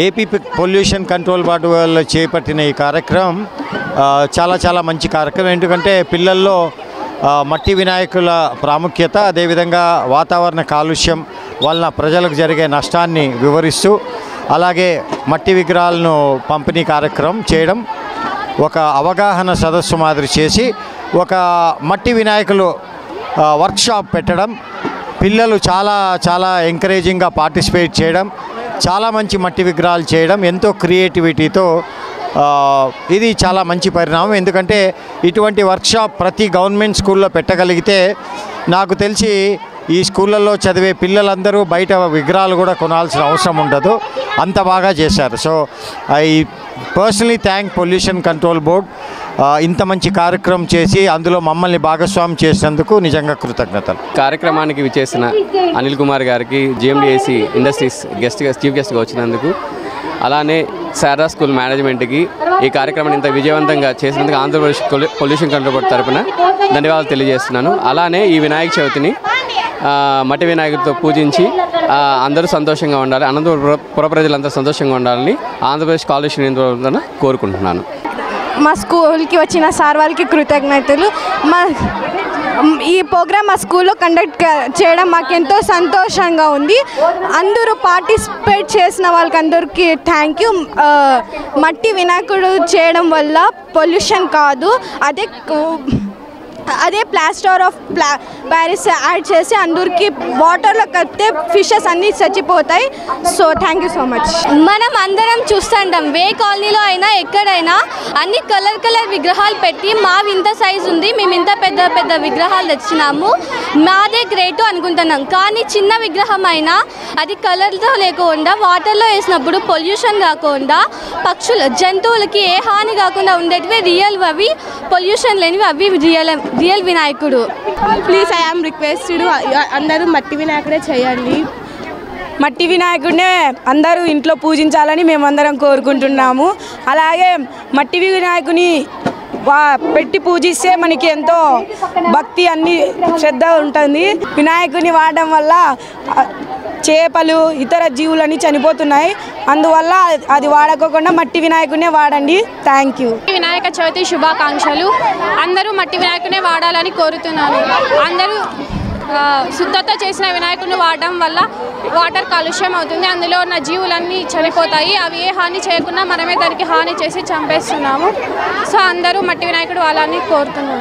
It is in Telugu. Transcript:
ఏపీ పొల్యూషన్ కంట్రోల్ బోర్డు వాళ్ళు చేపట్టిన ఈ కార్యక్రమం చాలా మంచి కార్యక్రమం. ఎందుకంటే పిల్లల్లో మట్టి వినాయకుల ప్రాముఖ్యత, అదేవిధంగా వాతావరణ కాలుష్యం వలన ప్రజలకు జరిగే నష్టాన్ని వివరిస్తూ, అలాగే మట్టి విగ్రహాలను పంపిణీ కార్యక్రమం చేయడం, ఒక అవగాహన సదస్సు మాదిరి చేసి ఒక మట్టి వినాయకులు వర్క్షాప్ పెట్టడం, పిల్లలు చాలా ఎంకరేజింగ్గా పార్టిసిపేట్ చేయడం, చాలా మంచి మట్టి విగ్రహాలు చేయడం, ఎంతో క్రియేటివిటీతో ఇది చాలా మంచి పరిణామం. ఎందుకంటే ఇటువంటి వర్క్షాప్ ప్రతి గవర్నమెంట్ స్కూల్లో పెట్టగలిగితే నాకు తెలిసి ఈ స్కూళ్ళల్లో చదివే పిల్లలందరూ బయట విగ్రహాలు కూడా కొనాల్సిన అవసరం ఉండదు, అంత బాగా చేశారు. So I personally thank pollution control board ఇంత మంచి కార్యక్రమం చేసి అందులో మమ్మల్ని భాగస్వామి చేసినందుకు నిజంగా కృతజ్ఞతలు. కార్యక్రమానికి విచ్చేసిన అనిల్ కుమార్ గారికి, జిఎండిఏసి ఇండస్ట్రీస్ చీఫ్ గెస్ట్గా వచ్చినందుకు, అలానే శారదా స్కూల్ మేనేజ్మెంట్కి ఈ కార్యక్రమాన్ని ఇంత విజయవంతంగా చేసినందుకు ఆంధ్రప్రదేశ్ పొల్యూషన్ కంట్రోల్ బోర్డు తరపున ధన్యవాదాలు తెలియజేస్తున్నాను. అలానే ఈ వినాయక చవితిని మట్టి వినాయకుడితో పూజించి అందరూ సంతోషంగా ఉండాలి, అనంతపుర ప్రజలంతా సంతోషంగా ఉండాలని ఆంధ్రప్రదేశ్ కాలుష్య నియంత్రణ కోరుకుంటున్నాను. మా స్కూల్కి వచ్చిన సార్ వాళ్ళకి కృతజ్ఞతలు. ఈ ప్రోగ్రామ్ మా స్కూల్లో కండక్ట్ చేయడం మాకెంతో సంతోషంగా ఉంది. అందరూ పార్టిసిపేట్ చేసిన వాళ్ళకందరికీ థ్యాంక్ యూ. మట్టి వినాయకుడు చేయడం వల్ల పొల్యూషన్ కాదు, అదే ప్లాస్టర్ ఆఫ్ ప్యారిస్ యాడ్ చేసి అందరికి వాటర్లో కలిపితే ఫిషెస్ అన్నీ చచ్చిపోతాయి. So thank you so much. మనం అందరం చూస్తుంటాం, వే కాలనీలో అయినా ఎక్కడైనా అన్ని కలర్ విగ్రహాలు పెట్టి మావి ఇంత సైజు ఉంది, మేము ఇంత పెద్ద విగ్రహాలు తెచ్చినాము, మాదే గ్రేట్ అనుకుంటున్నాం. కానీ చిన్న విగ్రహం అయినా అది కలర్తో లేకుండా వాటర్లో వేసినప్పుడు పొల్యూషన్ కాకుండా జంతువులకి ఏ హాని కాకుండా ఉండేటివి రియల్, అవి పొల్యూషన్ లేనివి, అవి రియల్ వినాయకుడు. ప్లీజ్ ఐ యామ్ రిక్వెస్టెడ్, అందరూ మట్టి వినాయకుడే చేయండి. మట్టి వినాయకుడినే అందరూ ఇంట్లో పూజించాలని మేమందరం కోరుకుంటున్నాము. అలాగే మట్టి వినాయకుని పెట్టి పూజిస్తే మనకి ఎంతో భక్తి అన్ని శ్రద్ధ ఉంటుంది. వినాయకుని వాడడం వల్ల చేపలు ఇతర జీవులన్నీ చనిపోతున్నాయి, అందువల్ల అది వాడకోకుండా మట్టి వినాయకుడినే వాడండి. Thank you. వినాయక చవితి శుభాకాంక్షలు. అందరూ మట్టి వినాయకుడినే వాడాలని కోరుతున్నాను. అందరూ శుద్ధత చేసిన వినాయకుడిని వాడడం వల్ల వాటర్ కాలుష్యం అవుతుంది, అందులో ఉన్న జీవులన్నీ చనిపోతాయి. అవి ఏ హాని చేయకుండా మనమే దానికి హాని చేసి చంపేస్తున్నాము. సో అందరూ మట్టి వినాయకుడు వాడాలని కోరుతున్నాను.